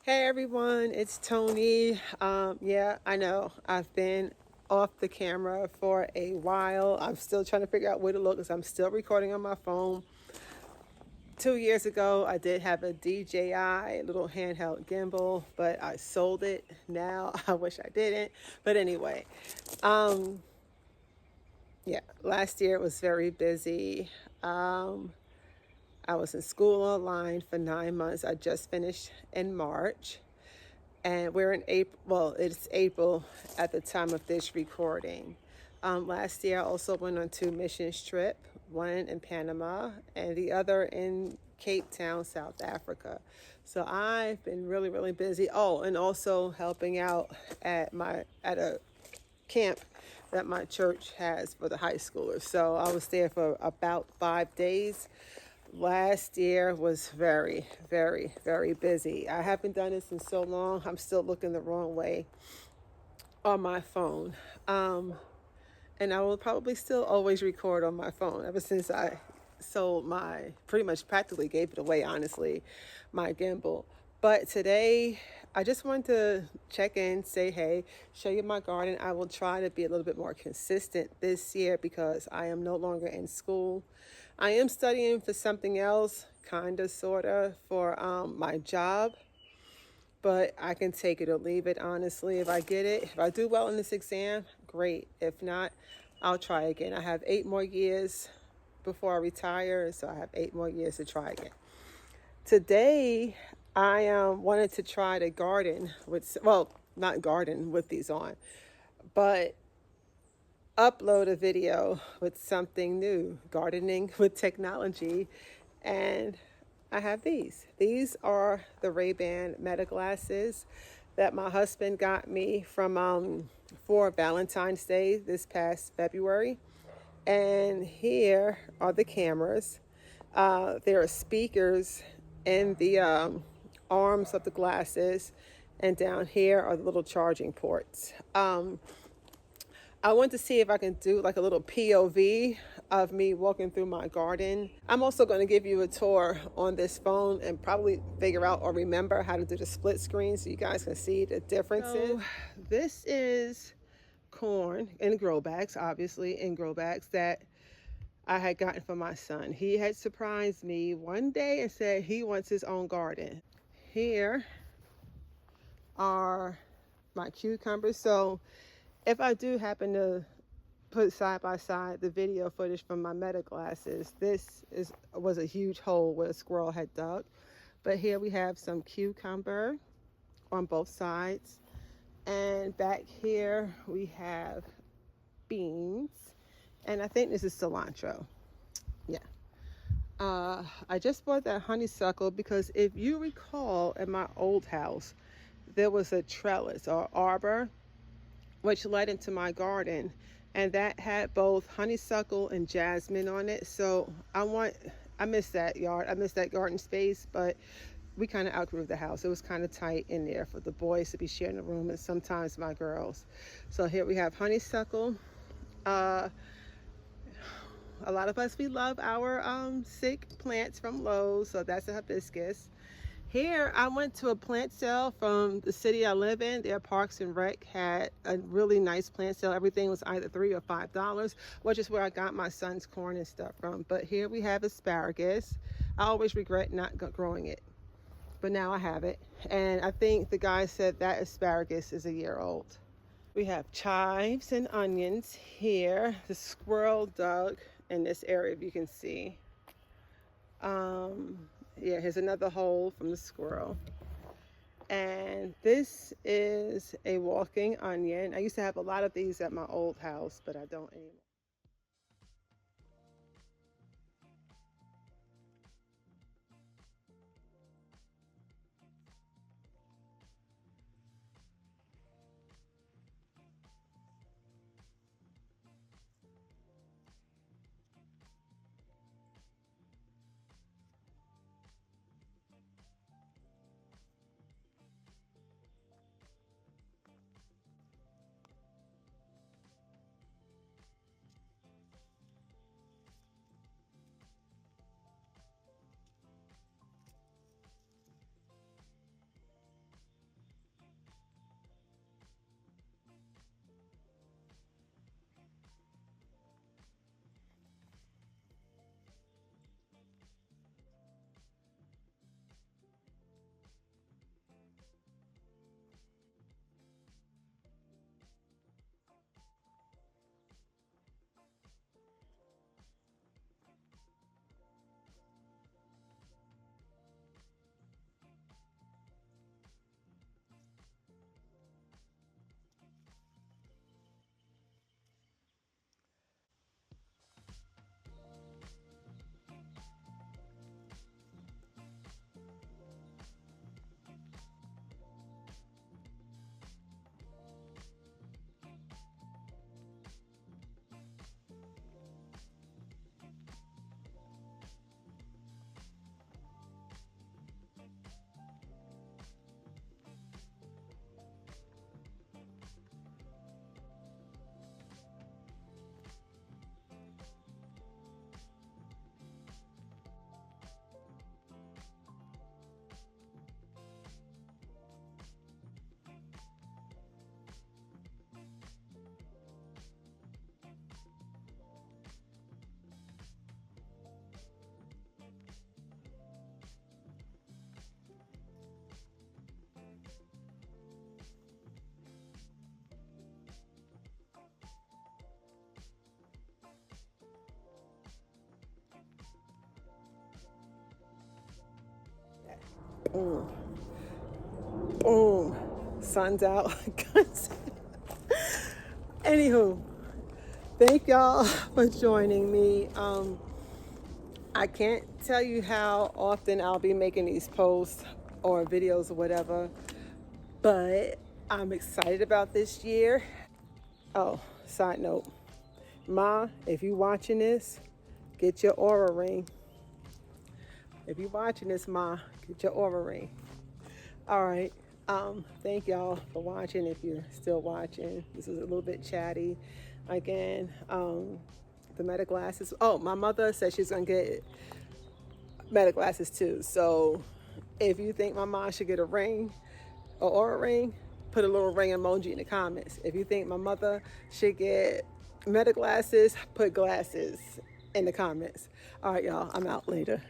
Hey everyone, it's Tony. Yeah, I know I've been off the camera for a while. I'm still trying to figure out where to look because I'm still recording on my phone. 2 years ago, I did have a DJI little handheld gimbal, but I sold it. Now I wish I didn't. But anyway, um, yeah, last year was very busy. Um, I was in school online for 9 months. I just finished in March. And we're in April. Well, it's April at the time of this recording. Last year, I also went on two missions trip, one in Panama and the other in Cape Town, South Africa. So I've been really, really busy. Oh, and also helping out at a camp that my church has for the high schoolers. So I was there for about 5 days. Last year was very, very, very busy. I haven't done this in so long. I'm still looking the wrong way on my phone. Um, and I will probably still always record on my phone ever since I sold pretty much practically gave it away, honestly, my gimbal. But today, I just wanted to check in, say hey, show you my garden. I will try to be a little bit more consistent this year because I am no longer in school. I am studying for something else, kind of, sort of, for my job, but I can take it or leave it, honestly. If I get it, if I do well in this exam, great. If not, I'll try again. I have 8 more years before I retire, so I have 8 more years to try again. Today, I wanted to try to garden with, well, not garden with these on, but upload a video with something new, gardening with technology. And I have these. These are the Ray-Ban Meta glasses that my husband got me from for Valentine's Day this past February. And here are the cameras. There are speakers in the arms of the glasses, and down here are the little charging ports. I want to see if I can do like a little POV of me walking through my garden. I'm also going to give you a tour on this phone and probably figure out or remember how to do the split screen so you guys can see the differences. So this is corn in grow bags, obviously in grow bags that I had gotten for my son. He had surprised me one day and said he wants his own garden. Here are my cucumbers. So if I do happen to put side by side the video footage from my Meta glasses, was a huge hole where a squirrel had dug. But here we have some cucumber on both sides. And back here we have beans. And I think this is cilantro. Yeah. I just bought that honeysuckle because if you recall, at my old house, there was a trellis or arbor which led into my garden, and that had both honeysuckle and jasmine on it. So I miss that yard. I miss that garden space, but we kind of outgrew the house. It was kind of tight in there for the boys to be sharing a room and sometimes my girls. So here we have honeysuckle. Uh, a lot of us, we love our sick plants from Lowe's, so that's a hibiscus. Here, I went to a plant sale from the city I live in. Their Parks and Rec had a really nice plant sale. Everything was either $3 or $5, which is where I got my son's corn and stuff from. But here we have asparagus. I always regret not growing it, but now I have it. And I think the guy said that asparagus is a year old. We have chives and onions here. The squirrel dug in this area, if you can see. Um, yeah, here's another hole from the squirrel. And this is a walking onion. I used to have a lot of these at my old house, but I don't anymore. Boom. Boom. Sun's out. Guns. Anywho, thank y'all for joining me. I can't tell you how often I'll be making these posts or videos or whatever, but I'm excited about this year. Oh, side note, Ma, if you watching this, get your aura ring. If you watching this, Ma, get your aura ring. All right. Thank y'all for watching. If you're still watching, this is a little bit chatty. Again, the meta glasses. Oh, my mother said she's gonna get meta glasses too. So if you think my mom should get a ring or a ring, put a little ring emoji in the comments. If you think my mother should get meta glasses, put glasses in the comments. All right, y'all. I'm out later.